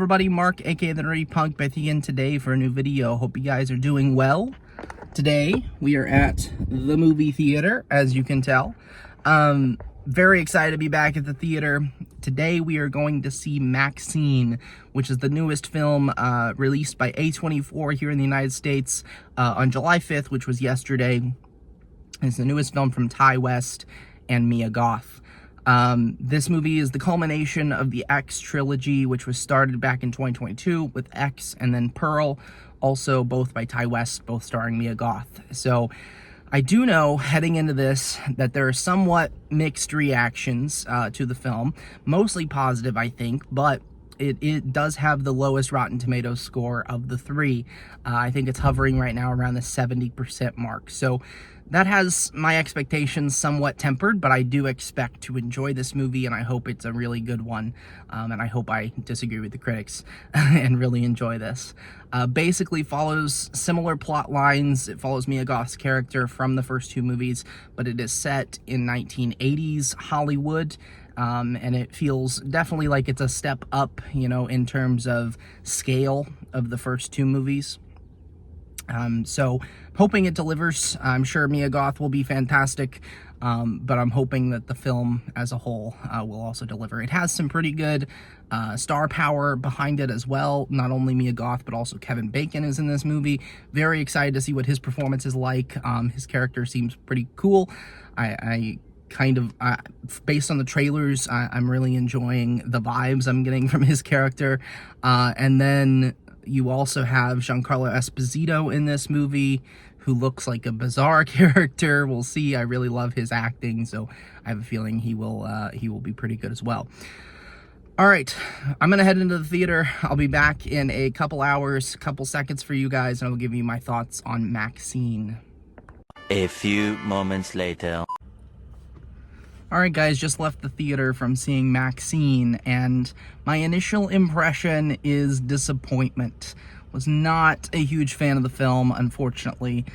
everybody, Mark, aka the Nerdy Punk, back again today for a new video. Hope you guys are doing well. Today, we are at the movie theater, as you can tell. Very excited to be back at the theater. Today, we are going to see MaXXXine, which is the newest film released by A24 here in the United States on July 5th, which was yesterday. It's the newest film from Ty West and Mia Goth. This movie is the culmination of the X trilogy, which was started back in 2022 with X and then Pearl, also both by Ty West, both starring Mia Goth. So I do know, heading into this, that there are somewhat mixed reactions to the film, mostly positive, I think, but it does have the lowest Rotten Tomatoes score of the three. I think it's hovering right now around the 70% mark. So that has my expectations somewhat tempered, but I do expect to enjoy this movie, and I hope it's a really good one. And I hope I disagree with the critics and really enjoy this. Basically follows similar plot lines. It follows Mia Goth's character from the first two movies, but it is set in 1980s Hollywood. And it feels definitely like it's a step up, you know, in terms of scale of the first two movies. So hoping it delivers. I'm sure Mia Goth will be fantastic, but I'm hoping that the film as a whole will also deliver. It has some pretty good star power behind it as well. Not only Mia Goth, but also Kevin Bacon is in this movie. Very excited to see what his performance is like. His character seems pretty cool. I kind of, based on the trailers, I'm really enjoying the vibes I'm getting from his character. And then you also have Giancarlo Esposito in this movie, who looks like a bizarre character. We'll see. I really love his acting, so I have a feeling he will be pretty good as well. All right, I'm gonna head into the theater. I'll be back in a couple hours, couple seconds for you guys, and I'll give you my thoughts on MaXXXine. A few moments later. Alright guys, just left the theater from seeing MaXXXine, and my initial impression is disappointment. Was not a huge fan of the film, unfortunately.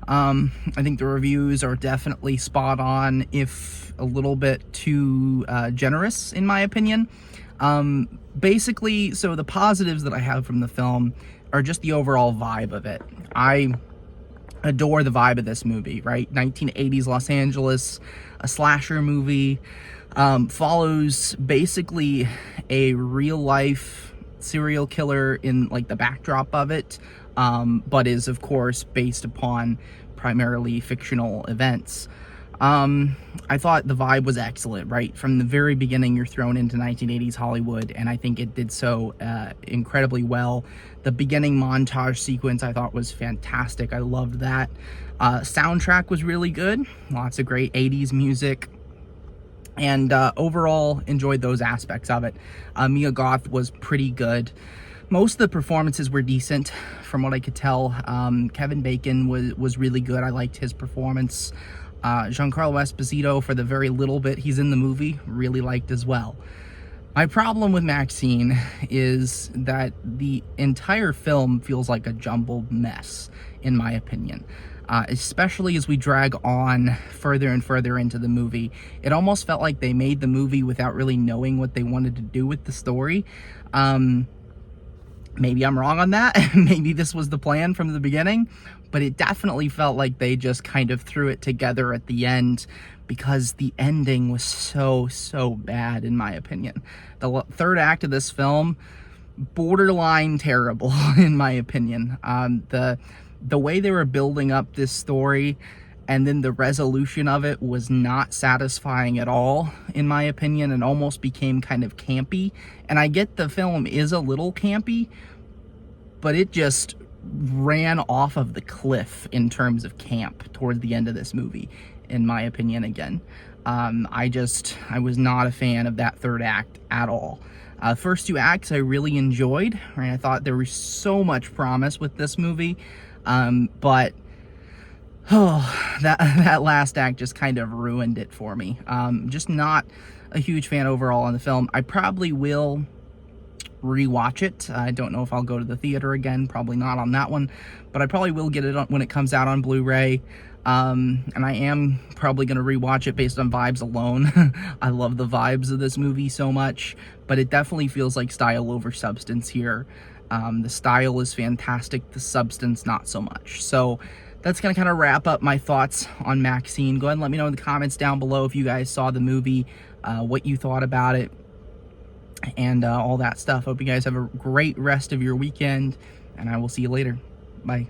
I think the reviews are definitely spot on, if a little bit too generous, in my opinion. Basically, so the positives that I have from the film are just the overall vibe of it. I adore the vibe of this movie, right? 1980s Los Angeles, a slasher movie, follows basically a real life serial killer in like the backdrop of it, but is of course based upon primarily fictional events. I thought the vibe was excellent, right? From the very beginning, you're thrown into 1980s Hollywood, and I think it did so incredibly well. The beginning montage sequence I thought was fantastic. I loved that. Soundtrack was really good. Lots of great 80s music. And overall, enjoyed those aspects of it. Mia Goth was pretty good. Most of the performances were decent, from what I could tell. Kevin Bacon was really good. I liked his performance. Giancarlo Esposito, for the very little bit he's in the movie, really liked as well. My problem with MaXXXine is that the entire film feels like a jumbled mess, in my opinion. Especially as we drag on further and further into the movie. It almost felt like they made the movie without really knowing what they wanted to do with the story. Maybe I'm wrong on that. Maybe this was the plan from the beginning, but it definitely felt like they just kind of threw it together at the end, because the ending was so bad, in my opinion. The third act of this film, borderline terrible, in my opinion. The way they were building up this story and then the resolution of it was not satisfying at all, in my opinion, and almost became kind of campy. And I get the film is a little campy, but it just ran off of the cliff in terms of camp toward the end of this movie, in my opinion, again. I was not a fan of that third act at all. First two acts I really enjoyed, right? I thought there was so much promise with this movie, but that last act just kind of ruined it for me. Just not a huge fan overall on the film. I probably will rewatch it. I don't know if I'll go to the theater again, probably not on that one, but I probably will get it when it comes out on Blu-ray. And I am probably going to rewatch it based on vibes alone. I love the vibes of this movie so much, but it definitely feels like style over substance here. The style is fantastic, the substance not so much. So that's going to kind of wrap up my thoughts on MaXXXine. Go ahead and let me know in the comments down below if you guys saw the movie, what you thought about it, and all that stuff. Hope you guys have a great rest of your weekend, and I will see you later. Bye.